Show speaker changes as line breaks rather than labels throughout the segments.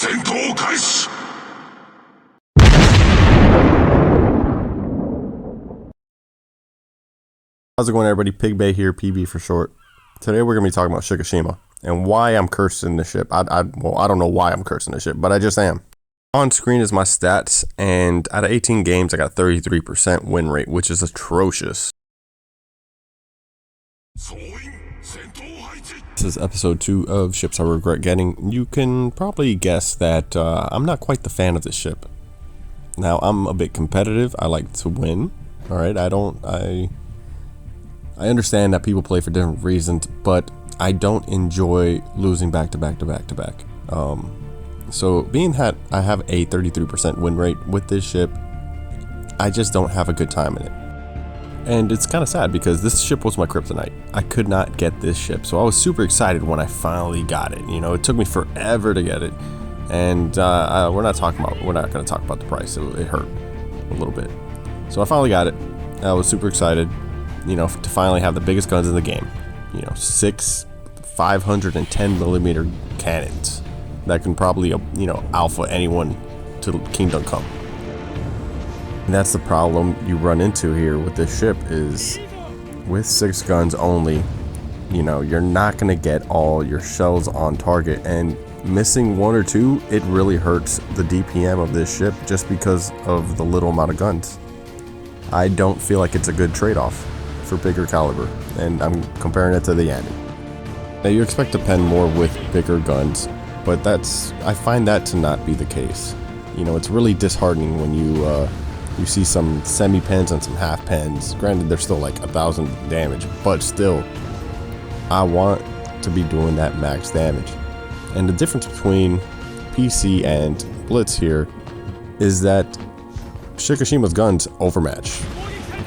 How's it going, everybody? PigBay here, PB for short. Today we're going to be talking about Shikashima and why I'm cursing the ship. Well, I don't know why I'm cursing the ship, but I just am. On screen is my stats, and out of 18 games, I got 33% win rate, which is atrocious. This is episode 2 of Ships I Regret Getting. You can probably guess that I'm not quite the fan of this ship. Now, I'm a bit competitive. I like to win. Alright, I understand that people play for different reasons, but I don't enjoy losing back to back. So being that I have a 33% win rate with this ship, I just don't have a good time in it. And it's kind of sad because this ship was my kryptonite. I could not get this ship, so I was super excited when I finally got it. You know, it took me forever to get it, and we're not going to talk about the price. It hurt a little bit. So I finally got it. I was super excited, you know, to finally have the biggest guns in the game. You know, 6 510mm cannons that can probably, you know, alpha anyone to Kingdom Come. And that's the problem you run into here with this ship is with 6 guns only, you know, you're not going to get all your shells on target, and missing 1 or 2, it really hurts the DPM of this ship just because of the little amount of guns. I don't feel like it's a good trade-off for bigger caliber, and I'm comparing it to the Yanni. Now you expect to pen more with bigger guns, but I find that to not be the case. You know, it's really disheartening when you see some semi-pens and some half pens. Granted, they're still like 1,000 damage, but still, I want to be doing that max damage. And the difference between PC and Blitz here is that Shikishima's guns overmatch,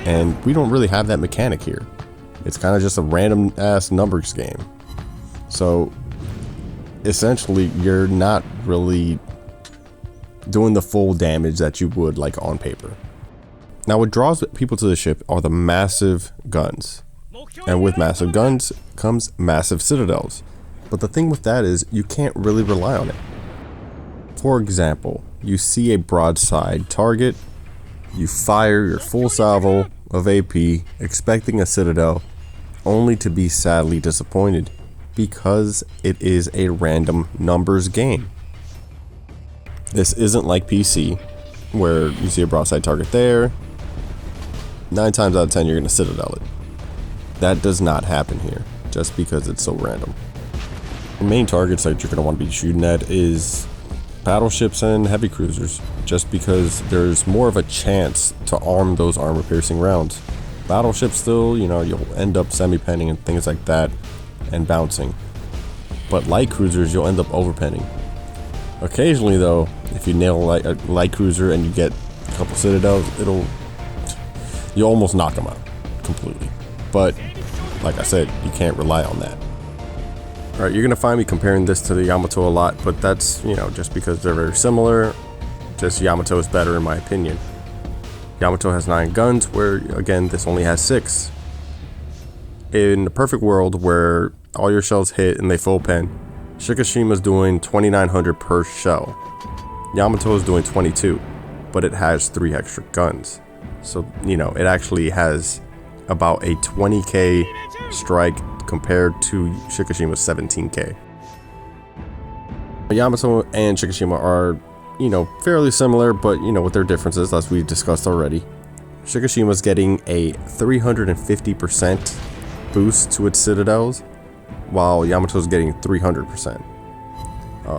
and we don't really have that mechanic here. It's kind of just a random ass numbers game. So essentially, you're not really doing the full damage that you would like on paper. Now, what draws people to the ship are the massive guns, and with massive guns comes massive citadels. But the thing with that is you can't really rely on it. For example, you see a broadside target, you fire your full salvo of AP expecting a citadel, only to be sadly disappointed because it is a random numbers game. This isn't like PC, where you see a broadside target there, 9 times out of 10 you're going to citadel it. That does not happen here, just because it's so random. The main targets that you're going to want to be shooting at is battleships and heavy cruisers, just because there's more of a chance to arm those armor-piercing rounds. Battleships still, you know, you'll end up semi-penning and things like that, and bouncing. But light cruisers, you'll end up overpenning. Occasionally though, if you nail a light cruiser and you get a couple citadels, you'll almost knock them out completely. But like I said, you can't rely on that. Alright, you're gonna find me comparing this to the Yamato a lot, but that's, you know, just because they're very similar. Just Yamato is better in my opinion. Yamato has 9 guns, where again this only has 6. In the perfect world where all your shells hit and they full pen, Shikishima's doing 2,900 per shell. Yamato is doing 22, but it has 3 extra guns. So, you know, it actually has about a 20k strike compared to Shikishima's 17k. Yamato and Shikishima are, you know, fairly similar, but, you know, with their differences, as we've discussed already. Shikishima's getting a 350% boost to its citadels, while Yamato's getting 300%.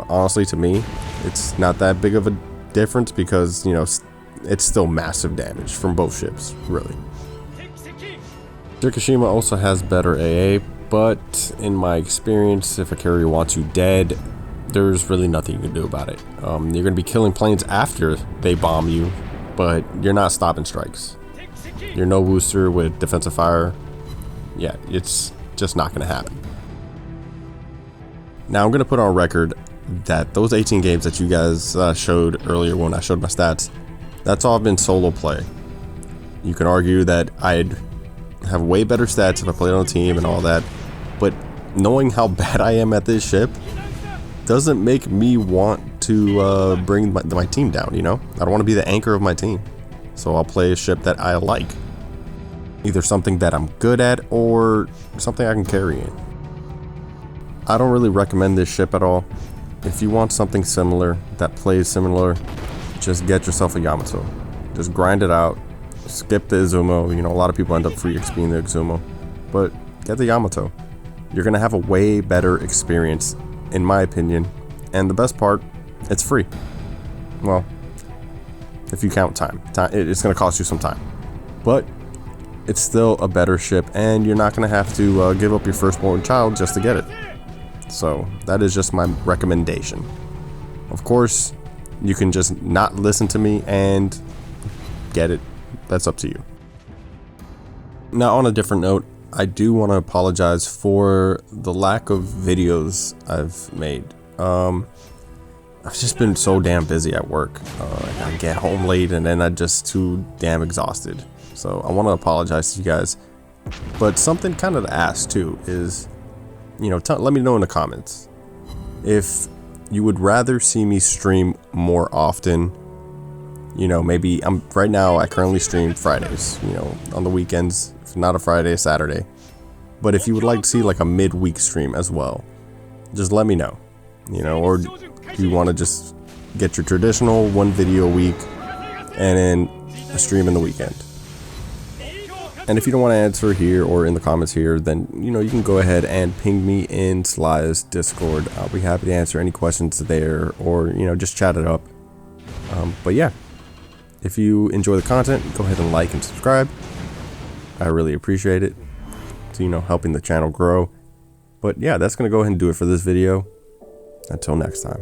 Honestly, to me, it's not that big of a difference because, you know, it's still massive damage from both ships, really. Shikishima also has better AA, but in my experience, if a carrier wants you dead, there's really nothing you can do about it. You're going to be killing planes after they bomb you, but you're not stopping strikes. You're no booster with defensive fire. Yeah, it's just not going to happen. Now, I'm going to put on record that those 18 games that you guys showed earlier when I showed my stats, that's all been solo play. You can argue that I'd have way better stats if I played on a team and all that, but knowing how bad I am at this ship doesn't make me want to bring my team down, you know? I don't want to be the anchor of my team. So I'll play a ship that I like. Either something that I'm good at or something I can carry in. I don't really recommend this ship at all. If you want something similar, that plays similar, just get yourself a Yamato. Just grind it out. Skip the Izumo. You know, a lot of people end up free XPing the Izumo. But get the Yamato. You're going to have a way better experience, in my opinion. And the best part, it's free. Well, if you count time. It's going to cost you some time. But it's still a better ship, and you're not going to have to give up your firstborn child just to get it. So that is just my recommendation. Of course, you can just not listen to me and get it. That's up to you. Now, on a different note, I do want to apologize for the lack of videos I've made. I've just been so damn busy at work. I get home late and then I'm just too damn exhausted. So I want to apologize to you guys. But something kind of to ask too is, you know, let me know in the comments if you would rather see me stream more often. You know, maybe right now I currently stream Fridays, you know, on the weekends, if not a Friday, a Saturday. But if you would like to see like a midweek stream as well, just let me know, you know, or do you want to just get your traditional one video a week and then a stream in the weekend? And if you don't want to answer here or in the comments here, then, you know, you can go ahead and ping me in Sly's Discord. I'll be happy to answer any questions there, or, you know, just chat it up. But yeah, if you enjoy the content, go ahead and like and subscribe. I really appreciate it. To, you know, helping the channel grow. But yeah, that's going to go ahead and do it for this video. Until next time.